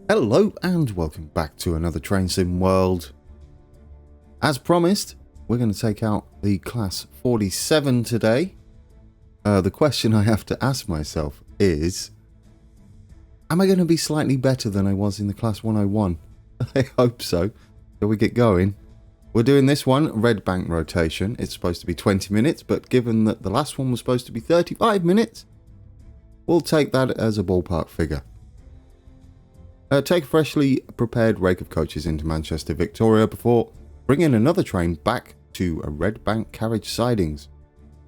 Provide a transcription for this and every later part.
Hello and welcome back to another Train Sim World. As promised, we're going to take out the Class 47 today. The question I have to ask myself is, am I going to be slightly better than I was in the Class 101? I hope so. Shall we get going? We're doing this one, red bank rotation. It's supposed to be 20 minutes, but given that the last one was supposed to be 35 minutes, we'll take that as a ballpark figure. Take a freshly prepared rake of coaches into Manchester, Victoria before bringing another train back to a red bank carriage sidings.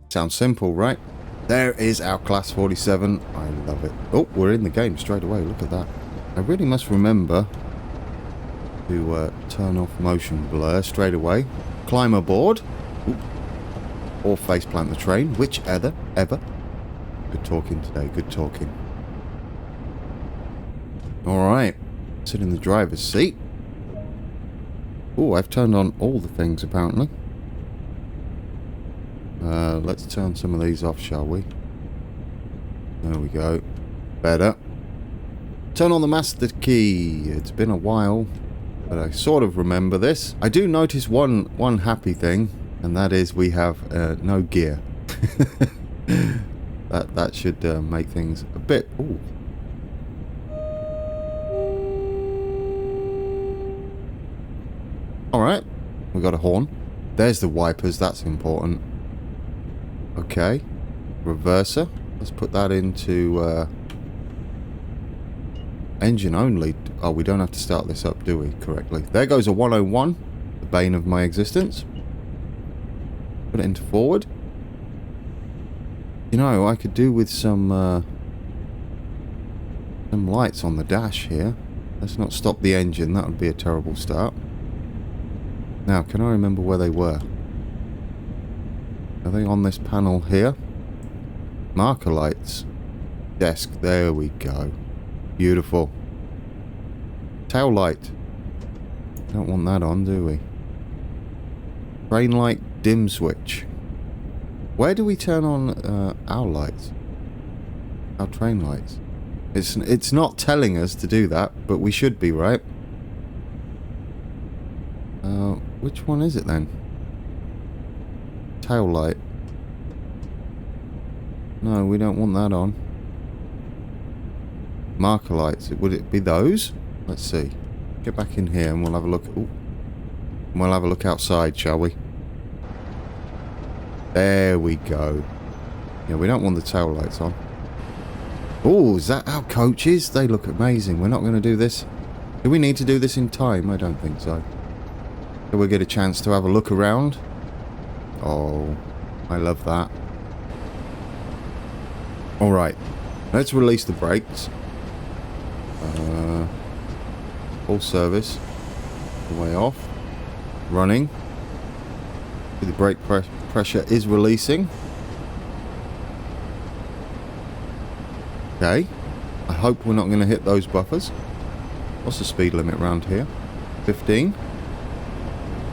Sounds simple, right? There is our Class 47. I love it. Oh, we're in the game straight away. Look at that. I really must remember to turn off motion blur straight away. Climb aboard. Oop. Or faceplant the train. Whichever. Good talking today. Good talking. Alright, sit in the driver's seat. Oh, I've turned on all the things apparently. Let's turn some of these off, shall we? There we go. Better. Turn on the master key. It's been a while, but I sort of remember this. I do notice one happy thing, and that is we have no gear. that should make things a bit... Ooh. Alright, we got a horn. There's the wipers, that's important. Okay, reverser. Let's put that into engine only. Oh, we don't have to start this up, do we, correctly? There goes a 101, the bane of my existence. Put it into forward. You know, I could do with some lights on the dash here. Let's not stop the engine, that would be a terrible start. Now, can I remember where they were? Are they on this panel here? Marker lights. Desk, there we go. Beautiful. Tail light. Don't want that on, do we? Train light dim switch. Where do we turn on our lights? Our train lights. It's not telling us to do that, but we should be, right? Which one is it then? Tail light. No, we don't want that on. Marker lights. Would it be those? Let's see. Get back in here and we'll have a look. Ooh. We'll have a look outside, shall we? There we go. Yeah, we don't want the tail lights on. Oh, is that our coaches? They look amazing. We're not going to do this. Do we need to do this in time? I don't think so. So we'll get a chance to have a look around. Oh, I love that. Alright, let's release the brakes. Full service. The way off. Running. The brake pressure is releasing. Okay. I hope we're not going to hit those buffers. What's the speed limit around here? 15.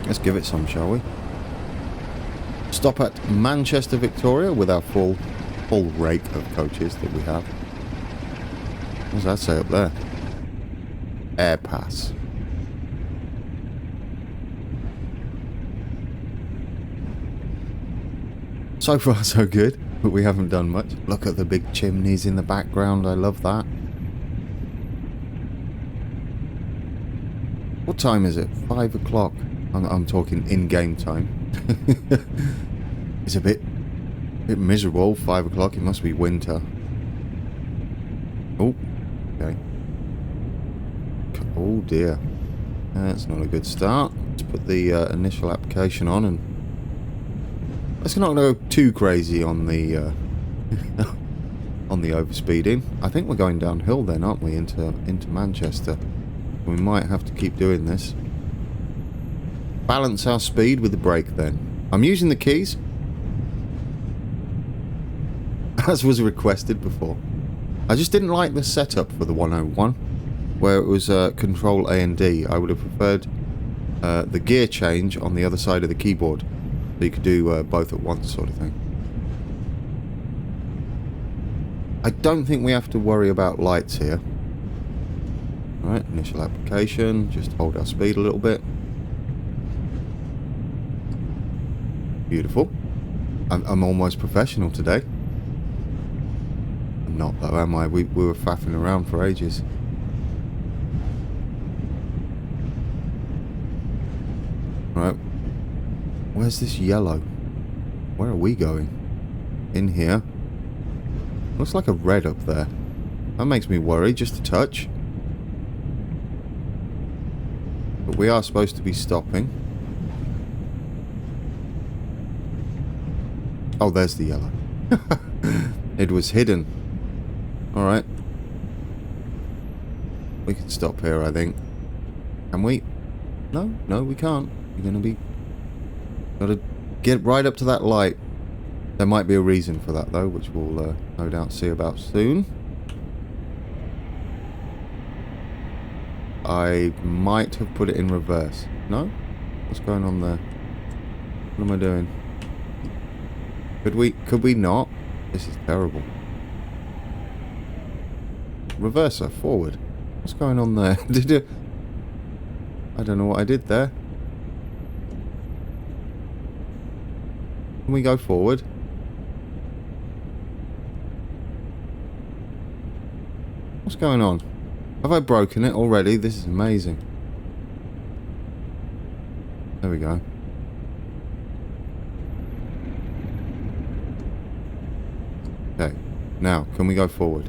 Let's give it some, shall we? Stop at Manchester, Victoria with our full rake of coaches that we have. What does that say up there? Air pass. So far so good, but we haven't done much. Look at the big chimneys in the background, I love that. What time is it? 5 o'clock. I'm talking in-game time. It's a bit miserable. 5 o'clock. It must be winter. Oh, okay. Oh dear. That's not a good start. Let's put the initial application on and let's not go too crazy on the on the overspeeding. I think we're going downhill then, aren't we, into Manchester? We might have to keep doing this. Balance our speed with the brake then. I'm using the keys as was requested before. I just didn't like the setup for the 101 where it was control A and D. I would have preferred the gear change on the other side of the keyboard so you could do both at once sort of thing. I don't think we have to worry about lights here. Alright, initial application. Just hold our speed a little bit. Beautiful. I'm almost professional today. I'm not though, am I? We were faffing around for ages. Right. Where's this yellow? Where are we going? In here. Looks like a red up there. That makes me worry just a touch. But we are supposed to be stopping. Oh, there's the yellow. It was hidden. Alright. We can stop here, I think. Can we? No, no, we can't. You're gonna be... Gotta get right up to that light. There might be a reason for that, though, which we'll no doubt see about soon. I might have put it in reverse. No? What's going on there? What am I doing? Could we not? This is terrible. Reverser, forward. What's going on there? I don't know what I did there. Can we go forward? What's going on? Have I broken it already? This is amazing. There we go. Okay. Now, can we go forward?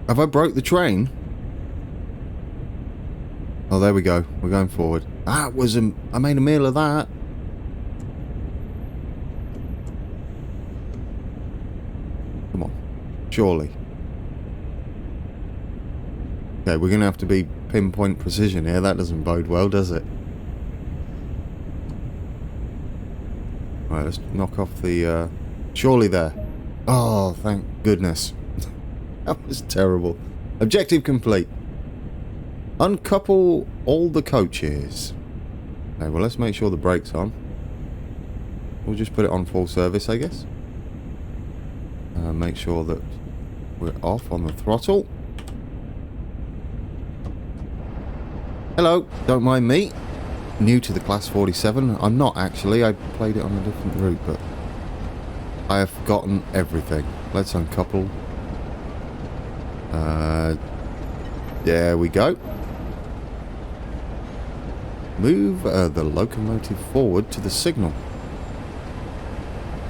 Have I broke the train? Oh, there we go. We're going forward. That was I made a meal of that. Come on. Surely. Okay, we're going to have to be pinpoint precision here. That doesn't bode well, does it? Right, let's knock off the... Surely there. Oh, thank goodness. That was terrible. Objective complete. Uncouple all the coaches. Okay, well, let's make sure the brake's on. We'll just put it on full service, I guess. Make sure that we're off on the throttle. Hello, don't mind me. New to the Class 47. I'm not actually. I played it on a different route, but I have forgotten everything. Let's uncouple. There we go. Move the locomotive forward to the signal.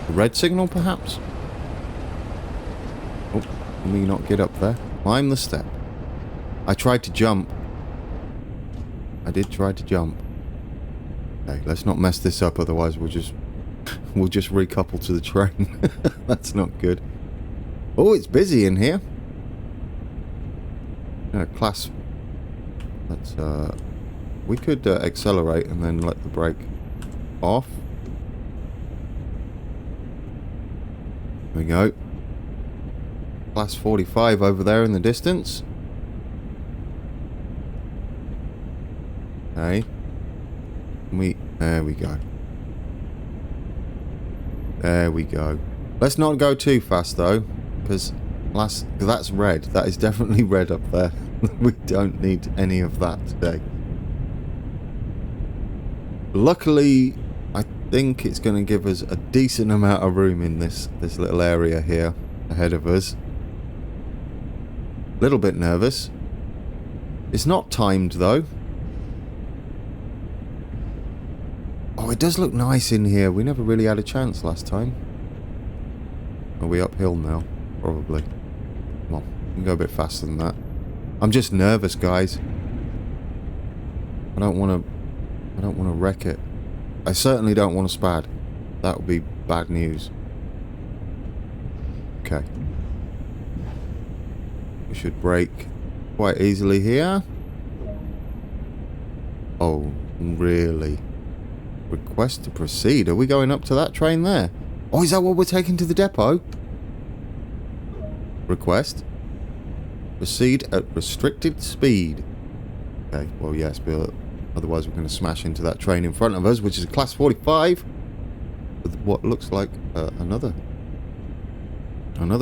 The red signal, perhaps? Oh, can we not get up there? Climb the step. I tried to jump. I did try to jump. Okay, let's not mess this up, otherwise we'll just recouple to the train. That's not good. Oh, it's busy in here. Class. Let's we could accelerate and then let the brake off. There we go. Class 45 over there in the distance. Okay. There we go. There we go. Let's not go too fast though, because that's red. That is definitely red up there. We don't need any of that today. Luckily, I think it's going to give us a decent amount of room in this little area here ahead of us. A little bit nervous. It's not timed though. Oh, it does look nice in here. We never really had a chance last time. Are we uphill now? Probably. Come on, we can go a bit faster than that. I'm just nervous, guys. I don't want to wreck it. I certainly don't want to spad. That would be bad news. Okay. We should brake quite easily here. Oh, really? Request to proceed. Are we going up to that train there? Oh, is that what we're taking to the depot? Request. Proceed at restricted speed. Okay, well, yes, but otherwise we're going to smash into that train in front of us, which is a Class 45 with what looks like another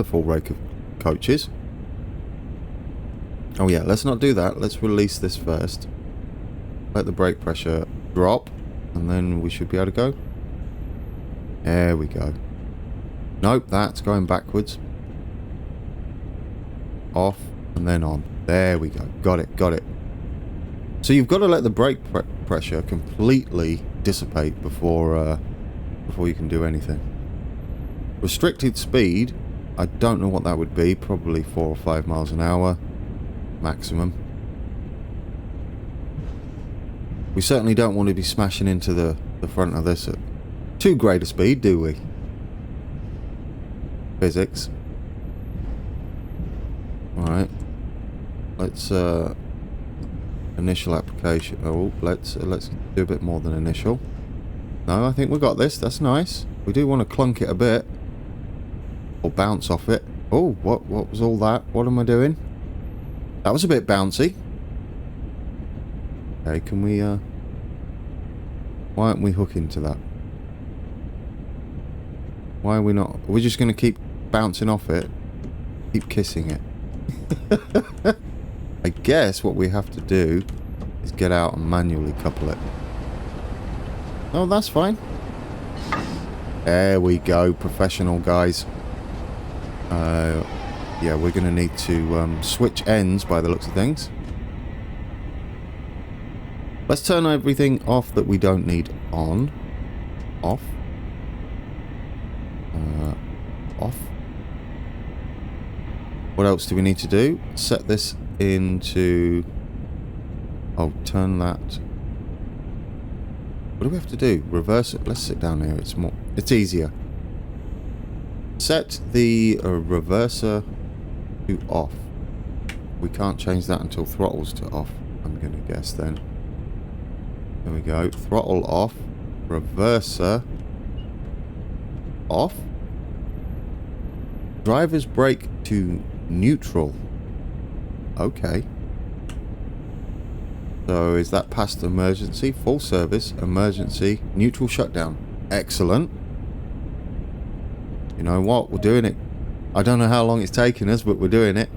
full rake of coaches. Oh yeah, let's not do that. Let's release this first. Let the brake pressure drop, and then we should be able to go. There we go. Nope, that's going backwards. Off, and then on. There we go. Got it, got it. So you've got to let the brake pressure completely dissipate before you can do anything. Restricted speed, I don't know what that would be. Probably 4 or 5 miles an hour maximum. We certainly don't want to be smashing into the front of this at too great a speed, do we? Physics. Alright. Let's initial application. Oh, let's do a bit more than initial. No, I think we got this. That's nice. We do want to clunk it a bit. Or bounce off it. Oh, what was all that? What am I doing? That was a bit bouncy. Okay, can we why aren't we hooking to that? Why are we not? Are we just going to keep bouncing off it? Keep kissing it? I guess what we have to do is get out and manually couple it. Oh, that's fine. There we go, professional guys. Yeah, we're going to need to switch ends by the looks of things. Let's turn everything off that we don't need on. Off. Off. What else do we need to do? Set this into... Oh, turn that... What do we have to do? Reverse it. Let's sit down here. It's easier. Set the reverser to off. We can't change that until throttle's to off, I'm going to guess then. There we go. Throttle off. Reverser off. Driver's brake to neutral. Okay. So is that past emergency? Full service, emergency, neutral shutdown. Excellent. You know what? We're doing it. I don't know how long it's taken us, but we're doing it.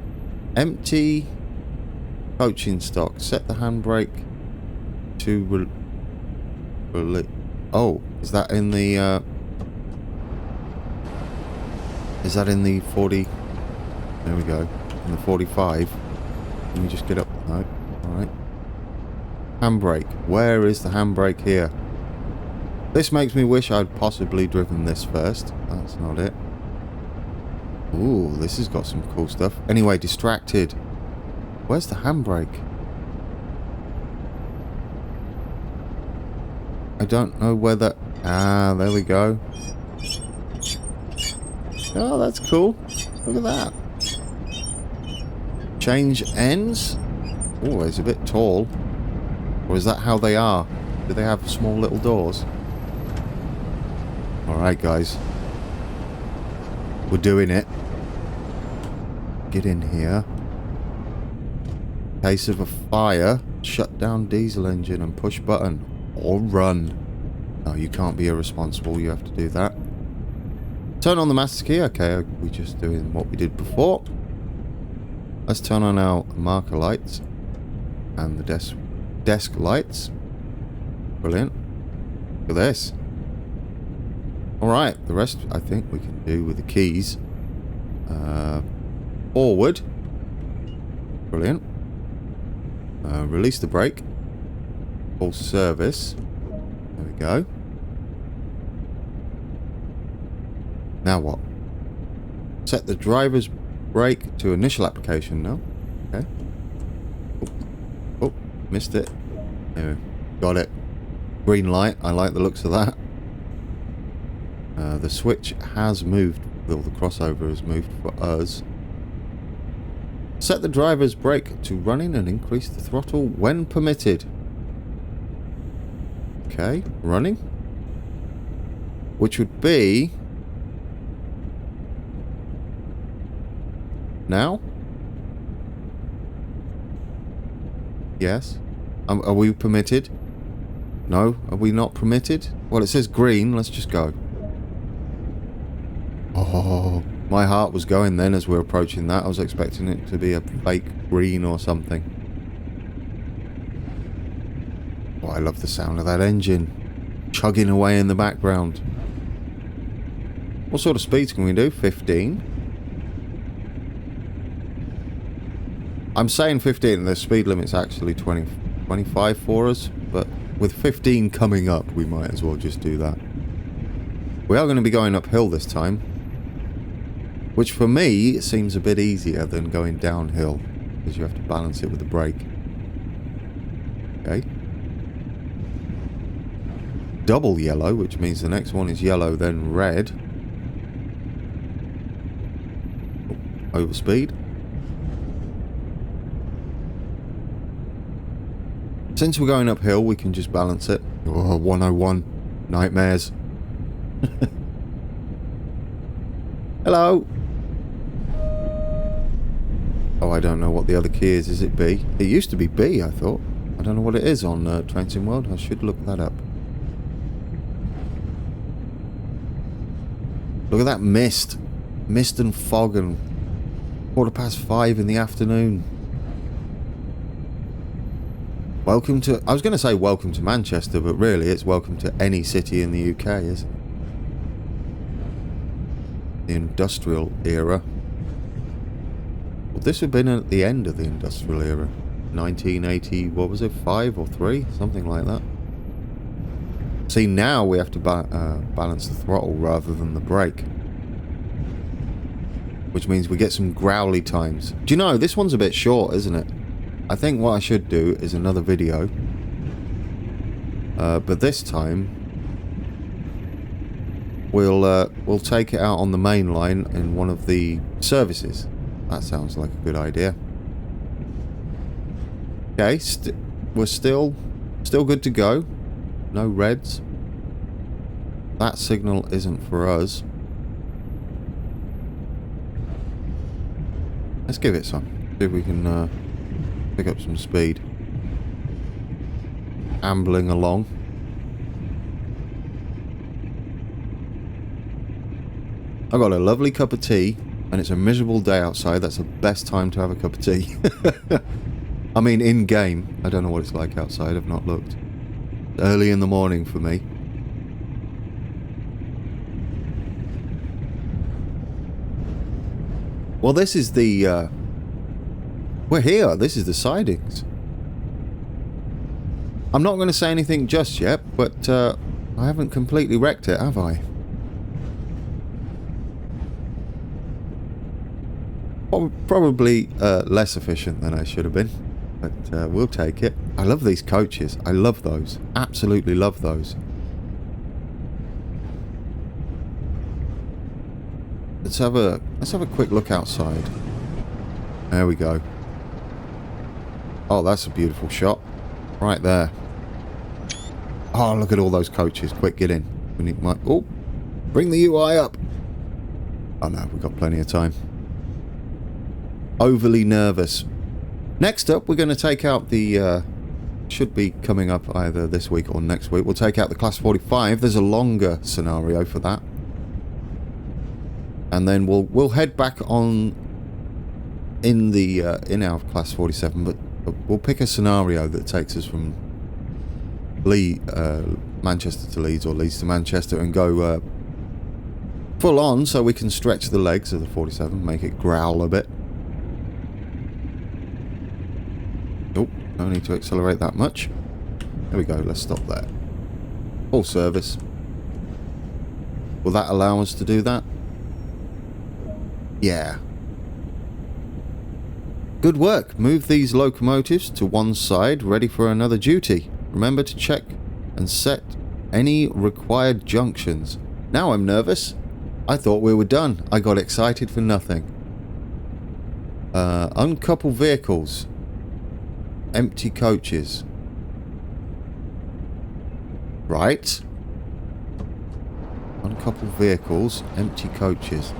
Empty coaching stock. Set the handbrake to oh, is that in the 40? There we go. In the 45. Can we just get up? No. Alright. Handbrake. Where is the handbrake here? This makes me wish I'd possibly driven this first. That's not it. Ooh, this has got some cool stuff. Anyway, distracted. Where's the handbrake? I don't know whether... Ah, there we go. Oh, that's cool. Look at that. Change ends. Oh, it's a bit tall. Or is that how they are? Do they have small little doors? Alright, guys. We're doing it. Get in here. Case of a fire. Shut down diesel engine and push button. Or run. No, you can't be irresponsible. You have to do that. Turn on the master key. Okay, we're just doing what we did before. Let's turn on our marker lights. And the desk lights. Brilliant. Look at this. Alright, the rest I think we can do with the keys. Forward. Brilliant. Release the brake. Full service. There we go. Now what? Set the driver's brake to initial application now. Okay. Oh, missed it. There, got it. Green light. I like the looks of that. The switch has moved. Well, the crossover has moved for us. Set the driver's brake to running and increase the throttle when permitted. Okay, running. Which would be... now? Yes. Are we permitted? No? Are we not permitted? Well, it says green. Let's just go. Oh. Oh, my heart was going then as we were approaching that. I was expecting it to be a fake green or something. Oh, I love the sound of that engine chugging away in the background. What sort of speeds can we do? 15? I'm saying 15, the speed limit's actually 20, 25 for us, but with 15 coming up, we might as well just do that. We are going to be going uphill this time, which for me seems a bit easier than going downhill, because you have to balance it with the brake. Okay. Double yellow, which means the next one is yellow, then red. Oh, overspeed. Since we're going uphill, we can just balance it. Oh, 101. Nightmares. Hello. Oh, I don't know what the other key is. Is it B? It used to be B, I thought. I don't know what it is on Train Sim World. I should look that up. Look at that mist. Mist and fog and 5:15 in the afternoon. Welcome to... I was going to say welcome to Manchester, but really it's welcome to any city in the UK, isn't it? The industrial era. Well, this would have been at the end of the industrial era. 1980, what was it, 5 or 3? Something like that. See, now we have to balance the throttle rather than the brake. Which means we get some growly times. Do you know, this one's a bit short, isn't it? I think what I should do is another video. But this time, we'll take it out on the main line in one of the services. That sounds like a good idea. Okay, we're still good to go. No reds. That signal isn't for us. Let's give it some. See if we can pick up some speed. Ambling along. I got a lovely cup of tea, and it's a miserable day outside. That's the best time to have a cup of tea. I mean, in game. I don't know what it's like outside. I've not looked. It's early in the morning for me. Well, this is the... we're here. This is the sidings. I'm not going to say anything just yet, but I haven't completely wrecked it, have I? Probably less efficient than I should have been, but we'll take it. I love these coaches. I love those. Absolutely love those. Let's have a quick look outside. There we go. Oh, that's a beautiful shot. Right there. Oh, look at all those coaches. Quick, get in. We need my... Oh, bring the UI up. Oh no, we've got plenty of time. Overly nervous. Next up, we're going to take out the... should be coming up either this week or next week. We'll take out the Class 45. There's a longer scenario for that. And then we'll head back on in the in our Class 47, but we'll pick a scenario that takes us from Manchester to Leeds or Leeds to Manchester and go full on, so we can stretch the legs of the 47, make it growl a bit. Oh, no need to accelerate that much. There we go, let's stop there. Full service. Will that allow us to do that? Yeah. Good work. Move these locomotives to one side, ready for another duty. Remember to check and set any required junctions. Now I'm nervous. I thought we were done. I got excited for nothing. Uncouple vehicles. Empty coaches. Right. Uncouple vehicles. Empty coaches.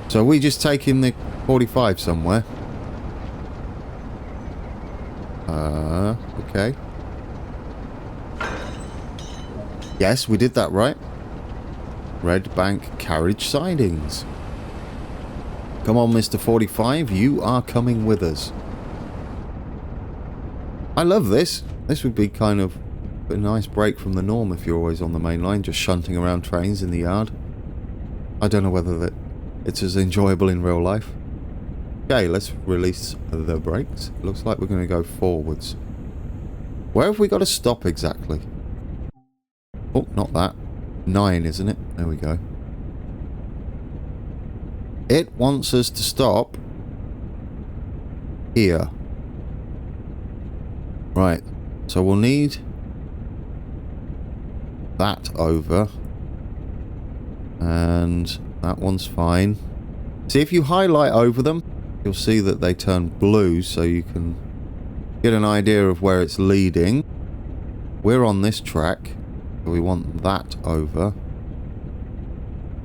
So are we just taking the 45 somewhere? Okay. Yes, we did that right. Red Bank carriage sidings. Come on, Mr. 45, you are coming with us. I love this. This would be kind of a nice break from the norm if you're always on the main line, just shunting around trains in the yard. I don't know whether it's as enjoyable in real life. Okay, let's release the brakes. Looks like we're going to go forwards. Where have we got to stop exactly? Oh, not that. 9, isn't it? There we go. It wants us to stop here. Right. So we'll need that over. And that one's fine. See, if you highlight over them, you'll see that they turn blue, so you can get an idea of where it's leading. We're on this track, so we want that over.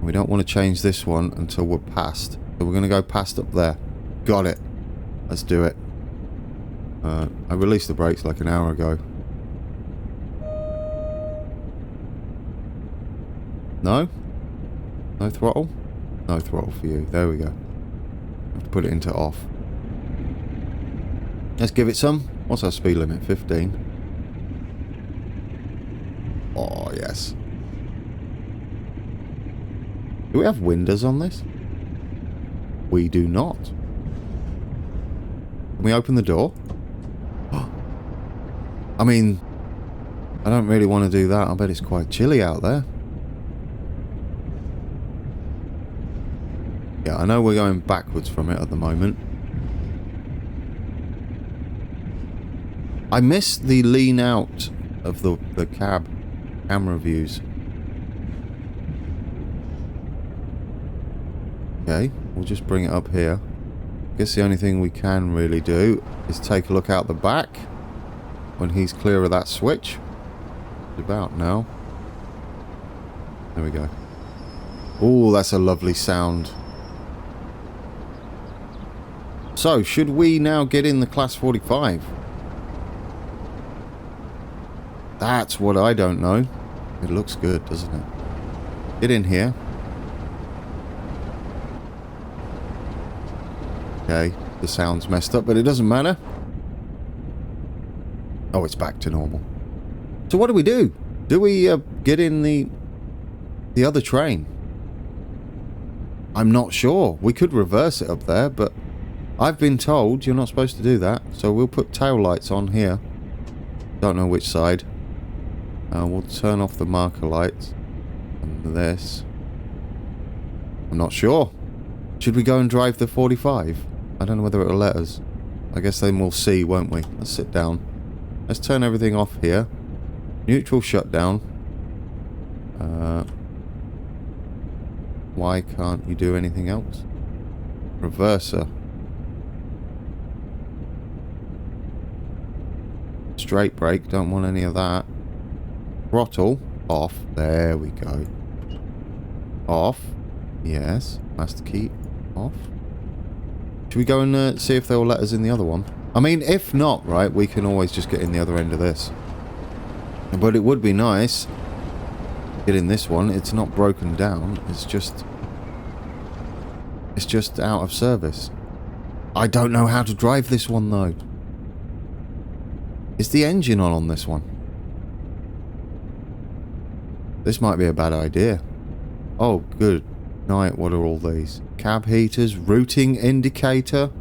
We don't want to change this one until we're past. So we're going to go past up there. Got it. Let's do it. I released the brakes like an hour ago. No? No throttle? No throttle for you. There we go. Have to put it into off. Let's give it some. What's our speed limit? 15. Oh, yes. Do we have windows on this? We do not. Can we open the door? I mean, I don't really want to do that. I bet it's quite chilly out there. Yeah, I know we're going backwards from it at the moment. I miss the lean out of the camera views. Okay, we'll just bring it up here. I guess the only thing we can really do is take a look out the back when he's clear of that switch. It's about now. There we go. Oh, that's a lovely sound. So, should we now get in the Class 45? That's what I don't know. It looks good, doesn't it? Get in here. Okay, the sound's messed up, but it doesn't matter. Oh, it's back to normal. So what do we do? Do we get in the other train? I'm not sure. We could reverse it up there, but I've been told you're not supposed to do that. So we'll put tail lights on here. Don't know which side. We'll turn off the marker lights. And this. I'm not sure. Should we go and drive the 45? I don't know whether it'll let us. I guess then we'll see, won't we? Let's sit down. Let's turn everything off here. Neutral shutdown. Why can't you do anything else? Reverser. Straight brake, don't want any of that. Throttle, off. There we go. Off. Yes. Master key, off. Should we go and see if they'll let us in the other one? I mean, if not, right, we can always just get in the other end of this. But it would be nice to get in this one. It's not broken down. It's just out of service. I don't know how to drive this one, though. Is the engine on this one? This might be a bad idea. Oh, good night. What are all these? Cab heaters, routing indicator,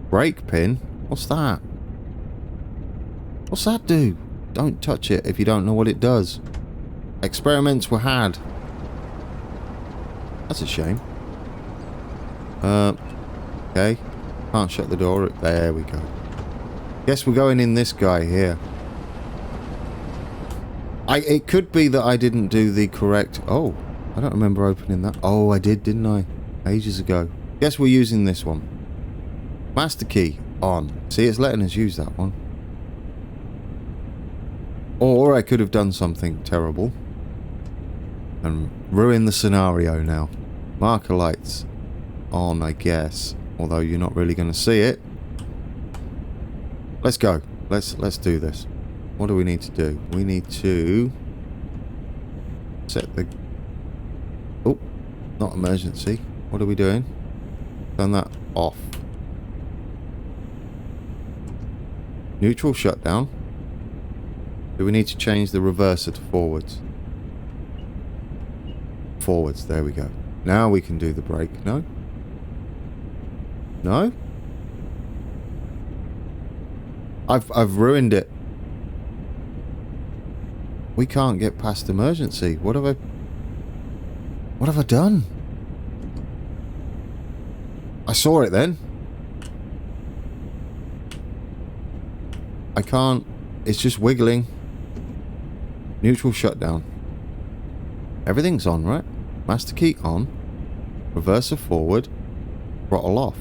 brake pin. What's that? What's that do? Don't touch it if you don't know what it does. Experiments were had. That's a shame. Okay. Can't shut the door. There we go. Guess we're going in this guy here. It could be that I didn't do the correct... Oh, I don't remember opening that. Oh, I did, didn't I? Ages ago. Guess we're using this one. Master key on. See, it's letting us use that one. Or I could have done something terrible and ruined the scenario now. Marker lights on, I guess. Although you're not really going to see it. Let's go. Let's do this. What do we need to do? We need to set the... Oh, not emergency. What are we doing? Turn that off. Neutral shutdown. Do we need to change the reverser to forwards? Forwards, there we go. Now we can do the brake. No? No? I've ruined it. We can't get past emergency. What have I done? I saw it then. I can't. It's just wiggling. Neutral shutdown. Everything's on, right? Master key on. Reverser forward. Throttle off.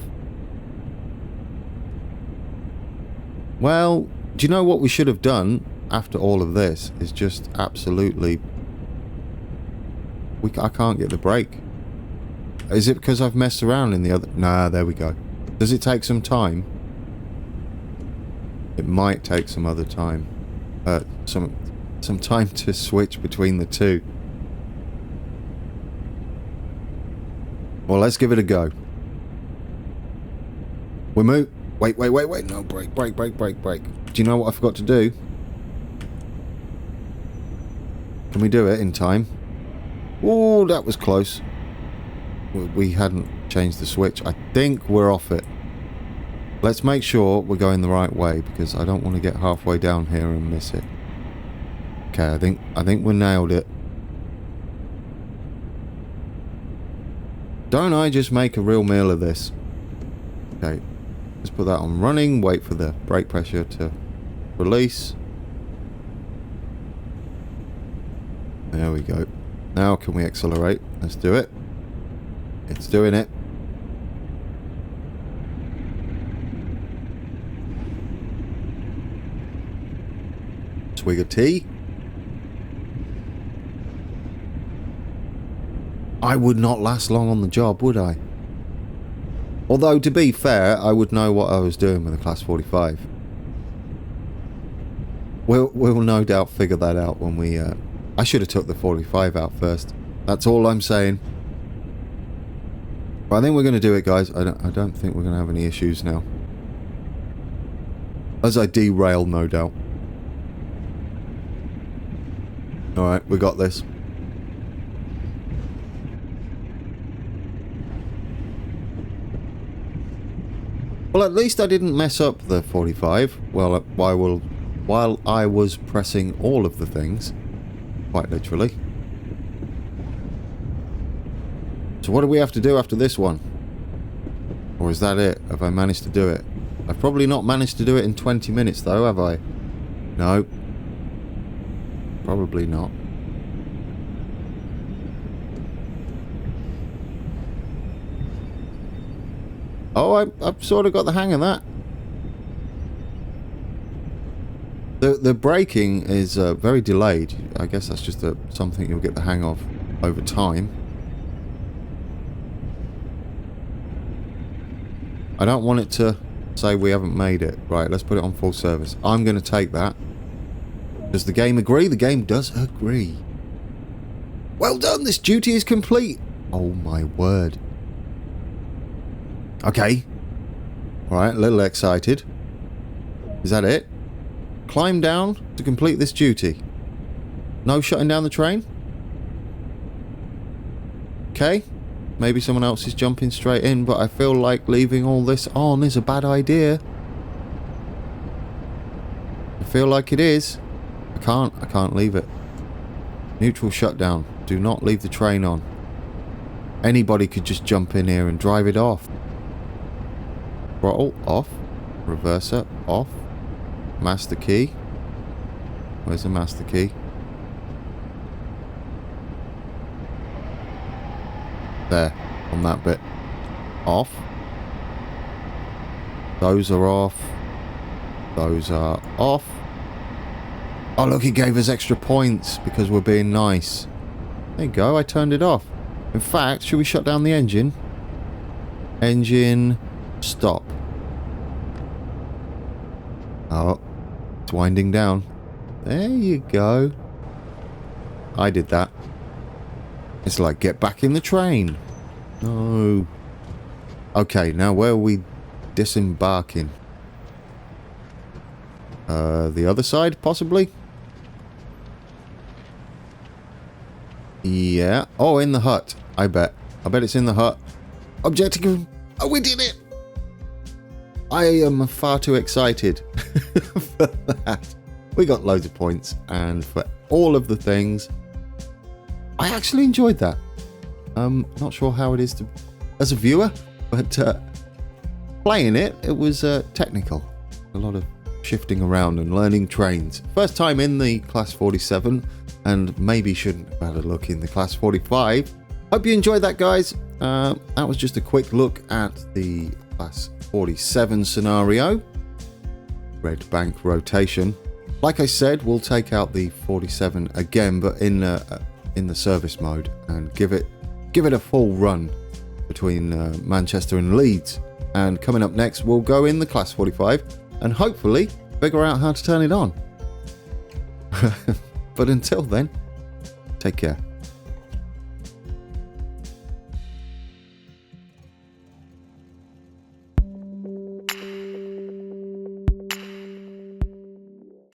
Well, do you know what we should have done after all of this? Is just absolutely... I can't get the brake. Is it because I've messed around in the other... Nah, there we go. Does it take some time? It might take some other time. Some time to switch between the two. Well, let's give it a go. We move... Wait. No, brake. Do you know what I forgot to do? Can we do it in time? Oh, that was close. We hadn't changed the switch. I think we're off it. Let's make sure we're going the right way, because I don't want to get halfway down here and miss it. Okay, I think we nailed it. Don't I just make a real meal of this? Okay, let's put that on running. Wait for the brake pressure to release. There we go. Now can we accelerate? Let's do it. It's doing it. Swig of tea. I would not last long on the job, would I? Although, to be fair, I would know what I was doing with a Class 45. We'll no doubt figure that out when we... I should have took the 45 out first. That's all I'm saying. But I think we're going to do it, guys. I don't think we're going to have any issues now. As I derail, no doubt. Alright, we got this. Well, at least I didn't mess up the 45 while I was pressing all of the things. Quite literally. So what do we have to do after this one? Or is that it? Have I managed to do it? I've probably not managed to do it in 20 minutes though, have I? No. Probably not. Oh, I've sort of got the hang of that. The braking is very delayed. I guess that's just something you'll get the hang of over time. I don't want it to say we haven't made it. Right, let's put it on full service. I'm going to take that. Does the game agree? The game does agree. Well done, this duty is complete. Oh my word. Okay. Alright, a little excited. Is that it? Climb down to complete this duty. No shutting down the train? Okay. Maybe someone else is jumping straight in, but I feel like leaving all this on is a bad idea. I feel like it is. I can't leave it. Neutral shutdown. Do not leave the train on. Anybody could just jump in here and drive it off. Throttle off. Reverser off. Master key. Where's the master key? There. On that bit. Off. Those are off. Those are off. Oh look, it gave us extra points because we're being nice. There you go, I turned it off. In fact, should we shut down the engine? Engine... stop. Oh, it's winding down. There you go. I did that. It's like, get back in the train. No. Okay, now where are we disembarking? The other side, possibly? Yeah. Oh, in the hut. I bet it's in the hut. Objective. Oh, we did it! I am far too excited for that. We got loads of points, and for all of the things, I actually enjoyed that. Not sure how it is to as a viewer, but playing it was technical. A lot of shifting around and learning trains. First time in the Class 47, and maybe shouldn't have had a look in the Class 45. Hope you enjoyed that, guys. That was just a quick look at the Class 47 scenario. Red bank rotation. Like I said, we'll take out the 47 again, but in the service mode, and give it a full run between Manchester and Leeds. And coming up next, we'll go in the Class 45 and hopefully figure out how to turn it on. But until then, take care.